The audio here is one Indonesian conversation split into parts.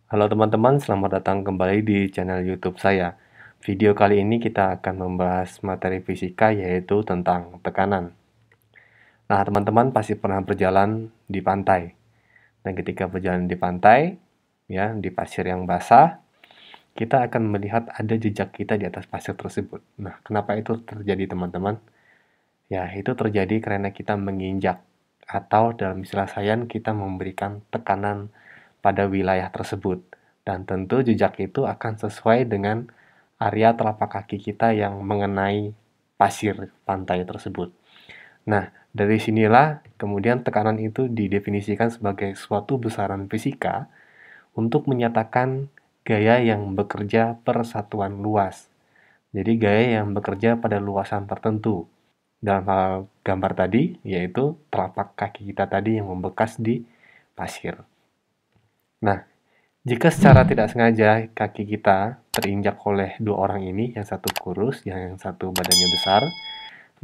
Halo teman-teman, selamat datang kembali di channel YouTube saya. Video kali ini kita akan membahas materi fisika yaitu tentang tekanan. Nah, teman-teman pasti pernah berjalan di pantai. Dan ketika berjalan di pantai, ya, di pasir yang basah, kita akan melihat ada jejak kita di atas pasir tersebut. Nah, kenapa itu terjadi, teman-teman? Ya, itu terjadi karena kita menginjak atau dalam istilah sains kita memberikan tekanan pada wilayah tersebut. Dan tentu jejak itu akan sesuai dengan area telapak kaki kita yang mengenai pasir pantai tersebut. Nah, dari sinilah kemudian tekanan itu didefinisikan sebagai suatu besaran fisika untuk menyatakan gaya yang bekerja per satuan luas. Jadi gaya yang bekerja pada luasan tertentu. Dalam hal gambar tadi, yaitu telapak kaki kita tadi yang membekas di pasir. Nah, jika secara tidak sengaja kaki kita terinjak oleh dua orang ini, yang satu kurus, yang satu badannya besar,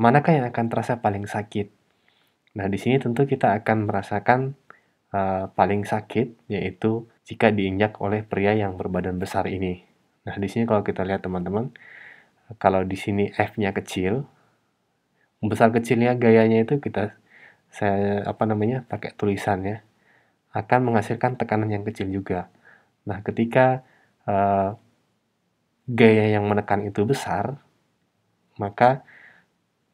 manakah yang akan terasa paling sakit? Nah, di sini tentu kita akan merasakan paling sakit, yaitu jika diinjak oleh pria yang berbadan besar ini. Nah, di sini kalau kita lihat teman-teman, kalau di sini F-nya kecil, besar kecilnya gayanya itu saya pakai tulisan ya, akan menghasilkan tekanan yang kecil juga. Nah, ketika gaya yang menekan itu besar, maka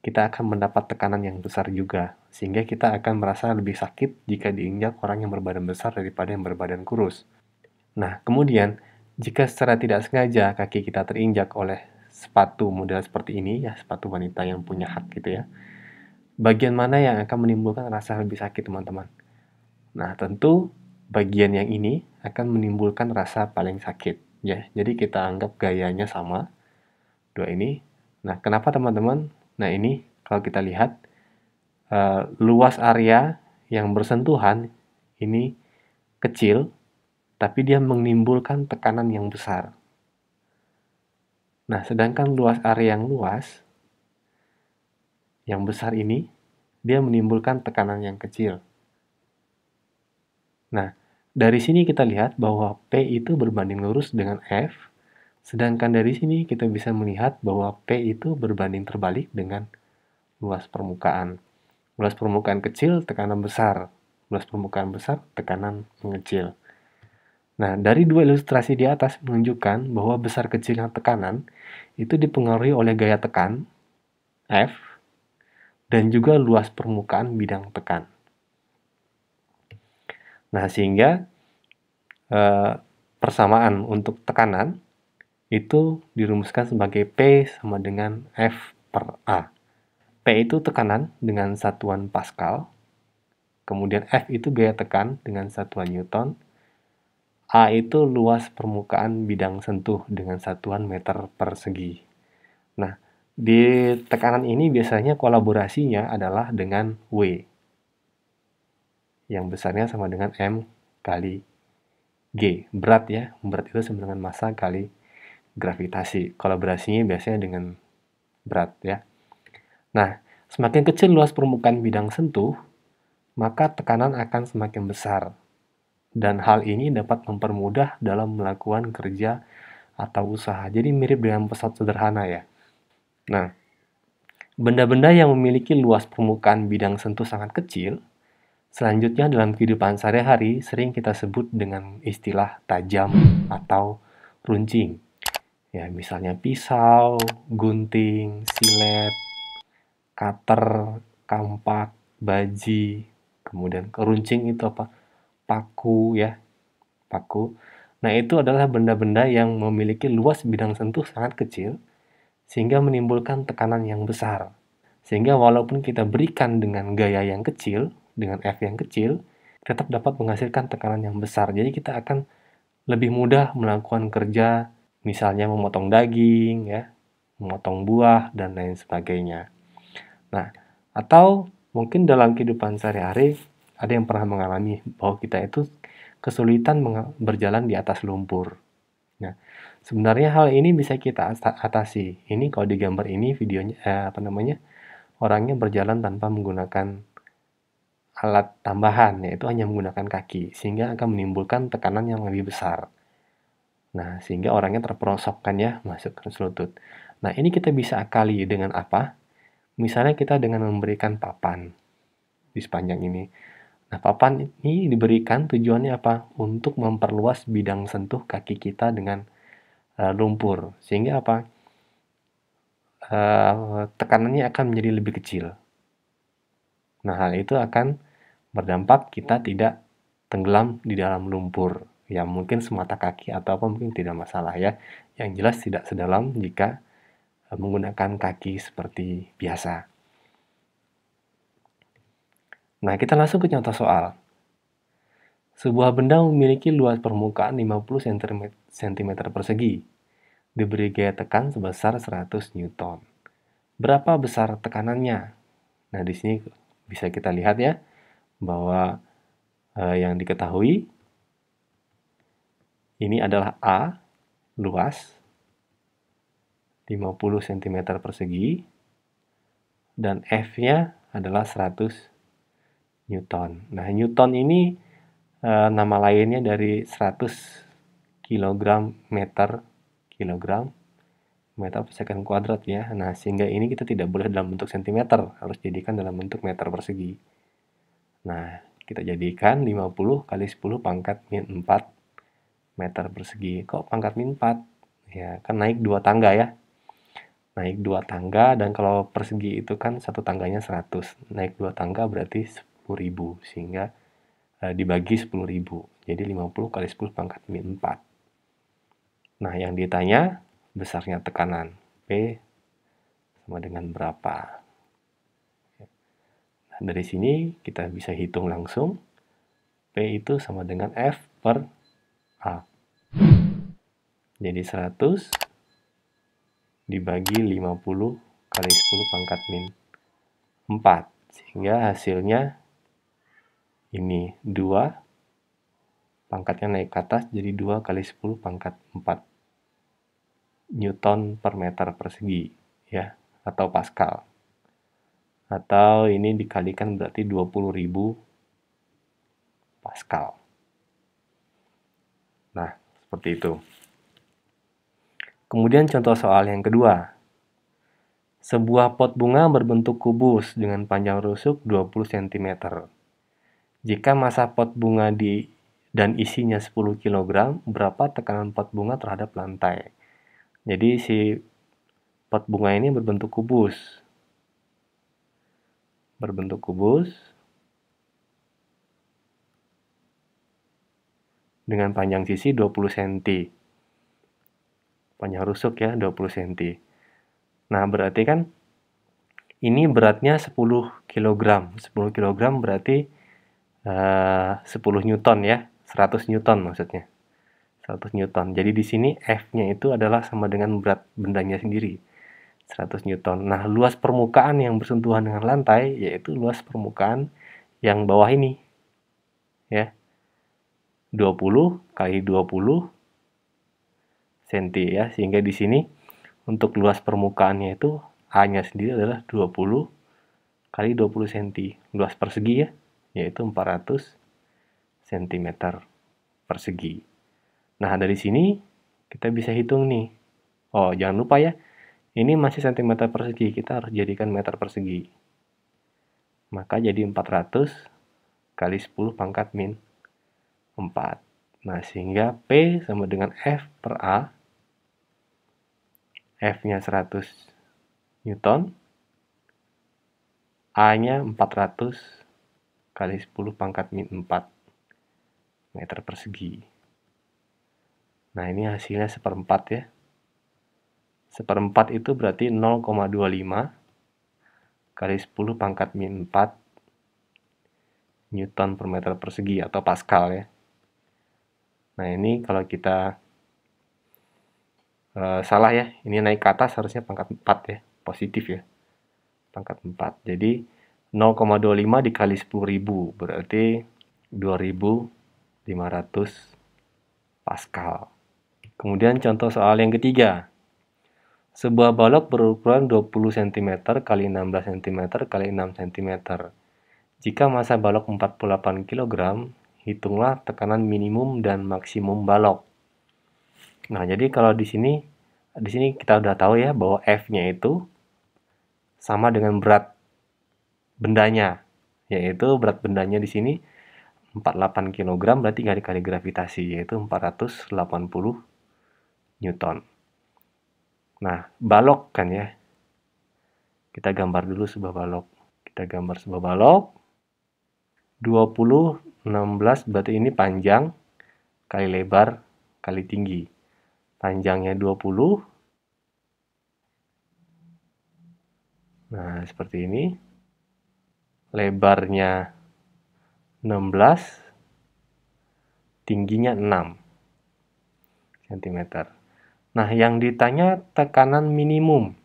kita akan mendapat tekanan yang besar juga, sehingga kita akan merasa lebih sakit jika diinjak orang yang berbadan besar daripada yang berbadan kurus. Nah, kemudian, jika secara tidak sengaja kaki kita terinjak oleh sepatu model seperti ini, ya sepatu wanita yang punya hak gitu ya, bagian mana yang akan menimbulkan rasa lebih sakit, teman-teman? Nah, tentu bagian yang ini akan menimbulkan rasa paling sakit, ya. Jadi kita anggap gayanya sama, dua ini. Nah, kenapa teman-teman? Nah, ini kalau kita lihat, luas area yang bersentuhan ini kecil, tapi dia menimbulkan tekanan yang besar. Nah, sedangkan luas area yang besar ini, dia menimbulkan tekanan yang kecil. Nah, dari sini kita lihat bahwa P itu berbanding lurus dengan F, sedangkan dari sini kita bisa melihat bahwa P itu berbanding terbalik dengan luas permukaan. Luas permukaan kecil, tekanan besar. Luas permukaan besar, tekanan mengecil. Nah, dari dua ilustrasi di atas menunjukkan bahwa besar kecilnya tekanan itu dipengaruhi oleh gaya tekan, F, dan juga luas permukaan bidang tekan. Nah, sehingga persamaan untuk tekanan itu dirumuskan sebagai P sama dengan F per A. P itu tekanan dengan satuan Pascal, kemudian F itu gaya tekan dengan satuan Newton, A itu luas permukaan bidang sentuh dengan satuan meter persegi. Nah, di tekanan ini biasanya kolaborasinya adalah dengan W, yang besarnya sama dengan M kali G. Berat ya, berat itu sama dengan massa kali gravitasi. Kolaborasinya biasanya dengan berat ya. Nah, semakin kecil luas permukaan bidang sentuh, maka tekanan akan semakin besar. Dan hal ini dapat mempermudah dalam melakukan kerja atau usaha. Jadi mirip dengan pesawat sederhana ya. Nah, benda-benda yang memiliki luas permukaan bidang sentuh sangat kecil, selanjutnya dalam kehidupan sehari-hari sering kita sebut dengan istilah tajam atau runcing. Ya, misalnya pisau, gunting, silet, cutter, kampak, baji, kemudian keruncing itu apa? Paku ya, paku. Nah, itu adalah benda-benda yang memiliki luas bidang sentuh sangat kecil sehingga menimbulkan tekanan yang besar. Sehingga walaupun kita berikan dengan gaya yang kecil, dengan F yang kecil, tetap dapat menghasilkan tekanan yang besar. Jadi kita akan lebih mudah melakukan kerja, misalnya memotong daging, ya, memotong buah, dan lain sebagainya. Nah, atau mungkin dalam kehidupan sehari-hari ada yang pernah mengalami bahwa kita itu kesulitan berjalan di atas lumpur. Nah, sebenarnya hal ini bisa kita atasi. Ini kalau di gambar ini videonya orangnya berjalan tanpa menggunakan alat tambahan, yaitu hanya menggunakan kaki, sehingga akan menimbulkan tekanan yang lebih besar. Nah, sehingga orangnya terperosokkan ya, masuk ke selutut. Nah, ini kita bisa akali dengan apa? Misalnya kita dengan memberikan papan di sepanjang ini. Nah, papan ini diberikan tujuannya apa? Untuk memperluas bidang sentuh kaki kita dengan lumpur. Sehingga apa? Tekanannya akan menjadi lebih kecil. Nah, hal itu akan berdampak kita tidak tenggelam di dalam lumpur. Ya, mungkin semata kaki atau apa mungkin tidak masalah ya. Yang jelas tidak sedalam jika menggunakan kaki seperti biasa. Nah, kita langsung ke contoh soal. Sebuah benda memiliki luas permukaan 50 cm persegi, diberi gaya tekan sebesar 100 Newton. Berapa besar tekanannya? Nah, di sini bisa kita lihat ya, bahwa yang diketahui ini adalah A, luas 50 cm persegi, dan F-nya adalah 100 Newton. Nah, Newton ini nama lainnya dari 100 kilogram meter per second kuadrat ya. Nah, sehingga ini kita tidak boleh dalam bentuk sentimeter, harus jadikan dalam bentuk meter persegi. Nah, kita jadikan 50 kali 10 pangkat min 4 meter persegi. Kok pangkat min 4? Ya, kan naik 2 tangga ya. Naik 2 tangga, dan kalau persegi itu kan satu tangganya 100. Naik 2 tangga berarti 10.000, sehingga dibagi 10.000. Jadi 50 kali 10 pangkat min 4. Nah, yang ditanya besarnya tekanan. P sama dengan berapa? Nah, dari sini kita bisa hitung langsung. P itu sama dengan F per A. Jadi 100 dibagi 50 kali 10 pangkat min 4. Sehingga hasilnya ini 2. Pangkatnya naik ke atas jadi 2 kali 10 pangkat 4 Newton per meter persegi ya, atau Pascal. Atau ini dikalikan berarti 20.000 Pascal. Nah, seperti itu. Kemudian contoh soal yang kedua. Sebuah pot bunga berbentuk kubus dengan panjang rusuk 20 cm. Jika massa pot bunga dan isinya 10 kg, berapa tekanan pot bunga terhadap lantai? Jadi si pot bunga ini berbentuk kubus. Dengan panjang sisi 20 cm. Panjang rusuk ya 20 cm. Nah, berarti kan ini beratnya 10 kg. 10 kg berarti 10 Newton ya. 100 Newton maksudnya. 100 Newton. Jadi di sini F-nya itu adalah sama dengan berat bendanya sendiri. 100 Newton. Nah, luas permukaan yang bersentuhan dengan lantai yaitu luas permukaan yang bawah ini. Ya. 20 kali 20 cm ya. Sehingga di sini untuk luas permukaannya itu A-nya sendiri adalah 20 kali 20 cm. Luas persegi ya, yaitu 400 cm persegi. Nah, dari sini kita bisa hitung nih. Oh, jangan lupa ya, ini masih cm persegi, kita harus jadikan meter persegi. Maka jadi 400 kali 10 pangkat min 4. Nah, sehingga P sama dengan F per A. F-nya 100 Newton. A-nya 400 kali 10 pangkat min 4 meter persegi. Nah, ini hasilnya seperempat ya. Seperempat itu berarti 0,25 kali 10 pangkat min 4 Newton per meter persegi atau Pascal ya. Nah, ini kalau kita salah ya, ini naik ke atas harusnya pangkat 4 ya, positif ya. Pangkat 4. Jadi 0,25 dikali 10.000 berarti 2.500 Pascal. Kemudian contoh soal yang ketiga. Sebuah balok berukuran 20 cm kali 16 cm kali 6 cm. Jika massa balok 48 kg, hitunglah tekanan minimum dan maksimum balok. Nah, jadi kalau di sini kita udah tahu ya bahwa F-nya itu sama dengan berat bendanya, yaitu berat bendanya di sini 48 kg berarti kali gravitasi, yaitu 480 Newton. Nah, balok kan ya. Kita gambar dulu sebuah balok. Kita gambar sebuah balok. 20, 16 berarti ini panjang kali lebar kali tinggi. Panjangnya 20. Nah, seperti ini. Lebarnya 16, tingginya 6 cm. Nah, yang ditanya tekanan minimum.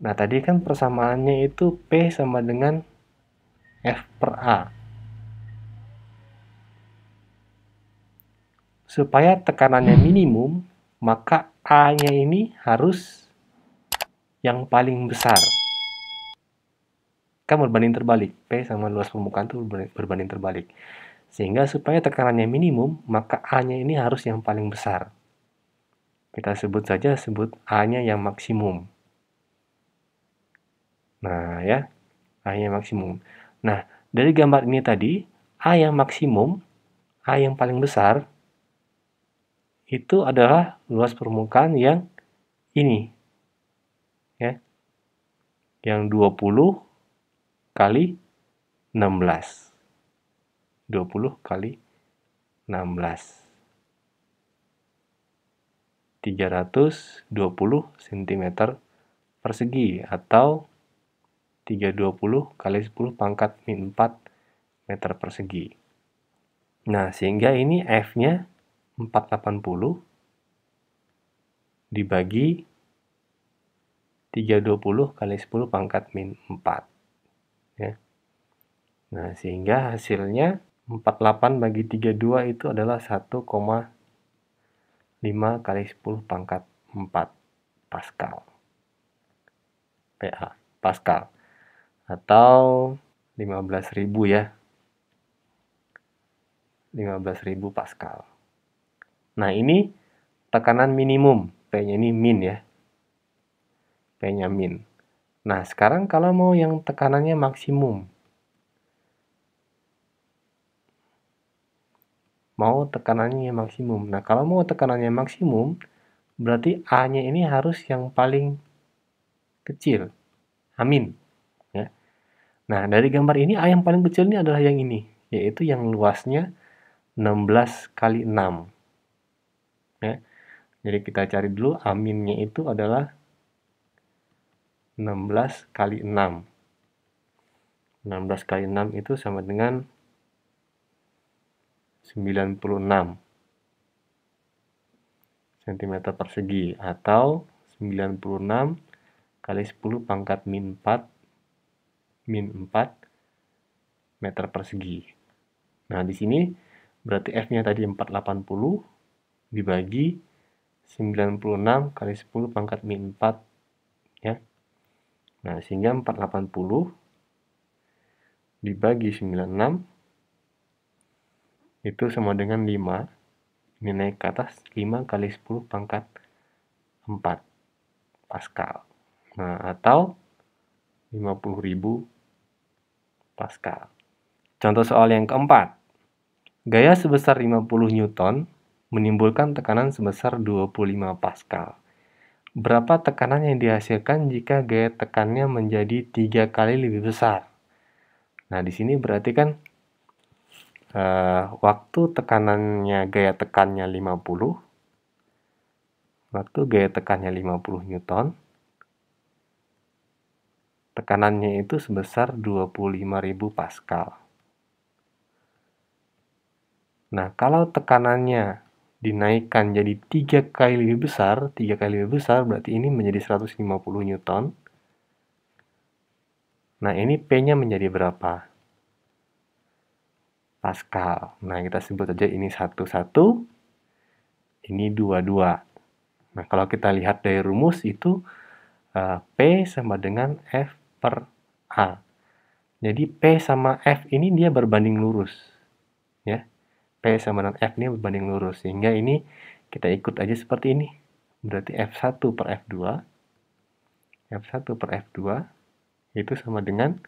Nah, tadi kan persamaannya itu P sama dengan F per A. Supaya tekanannya minimum, maka A-nya ini harus yang paling besar. Kan berbanding terbalik. P sama luas permukaan itu berbanding terbalik. Sehingga supaya tekanannya minimum, maka A-nya ini harus yang paling besar. Kita sebut A-nya yang maksimum. Nah, ya. A-nya maksimum. Nah, dari gambar ini tadi, A yang maksimum, A yang paling besar, itu adalah luas permukaan yang ini. Ya. Yang 20 kali 16. 20 kali 16. 320 cm persegi atau 320 kali 10 pangkat min 4 meter persegi. Nah, sehingga ini F-nya 480 dibagi 320 kali 10 pangkat min 4. Ya. Nah, sehingga hasilnya 48 bagi 32 itu adalah 1,5 kali 10 pangkat 4 Pascal. PA, Pascal. Atau 15.000 ya. 15.000 Pascal. Nah, ini tekanan minimum. P-nya ini min ya. P-nya min. Nah, sekarang kalau mau yang tekanannya maksimum. Mau tekanannya maksimum. Nah, kalau mau tekanannya maksimum, berarti A-nya ini harus yang paling kecil. Amin. Ya. Nah, dari gambar ini A yang paling kecil ini adalah yang ini, yaitu yang luasnya 16 kali 6. Ya. Jadi kita cari dulu aminnya itu adalah 16 kali 6. 16 kali 6 itu sama dengan 96 cm persegi atau 96 kali 10 pangkat min 4 meter persegi. Nah, di sini berarti F-nya tadi 480 dibagi 96 kali 10 pangkat min 4 ya. Nah, sehingga 480 dibagi 96 itu sama dengan 5. Ini naik ke atas 5 kali 10 pangkat 4 Pascal. Nah, atau 50.000 Pascal. Contoh soal yang keempat. Gaya sebesar 50 Newton menimbulkan tekanan sebesar 25 Pascal. Berapa tekanan yang dihasilkan jika gaya tekannya menjadi 3 kali lebih besar? Nah, di sini berarti kan waktu tekanannya gaya tekannya 50, waktu gaya tekannya 50 Newton, tekanannya itu sebesar 25.000 Pascal. Nah, kalau tekanannya dinaikkan jadi 3 kali lebih besar, berarti ini menjadi 150 Newton. Nah, ini P-nya menjadi berapa? Pascal. Nah, kita sebut aja ini 1, ini 2. Nah, kalau kita lihat dari rumus itu P sama dengan F per A. Jadi P sama F ini dia berbanding lurus. Ya. P sama dengan F ini berbanding lurus. Sehingga ini kita ikut aja seperti ini. Berarti F1 per F2, F1 per F2 itu sama dengan,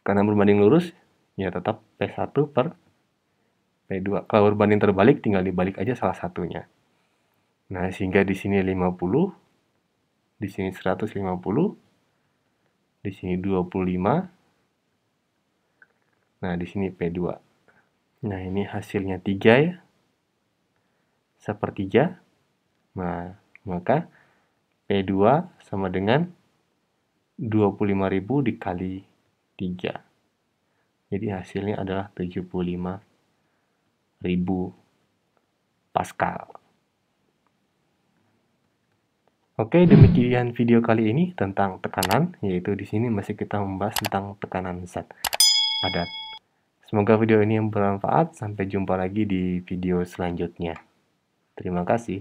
karena berbanding lurus, ya tetap P1 per P2. Kalau berbanding terbalik, tinggal dibalik aja salah satunya. Nah, sehingga di sini 50, di sini 150, di sini 25, nah di sini P2. Nah, ini hasilnya 3 ya, sepertiga. Nah, maka P2 sama dengan 25.000 dikali 3. Jadi hasilnya adalah 75.000 Pascal. Oke, demikian video kali ini tentang tekanan, yaitu di sini masih kita membahas tentang tekanan zat padat. Semoga video ini bermanfaat. Sampai jumpa lagi di video selanjutnya. Terima kasih.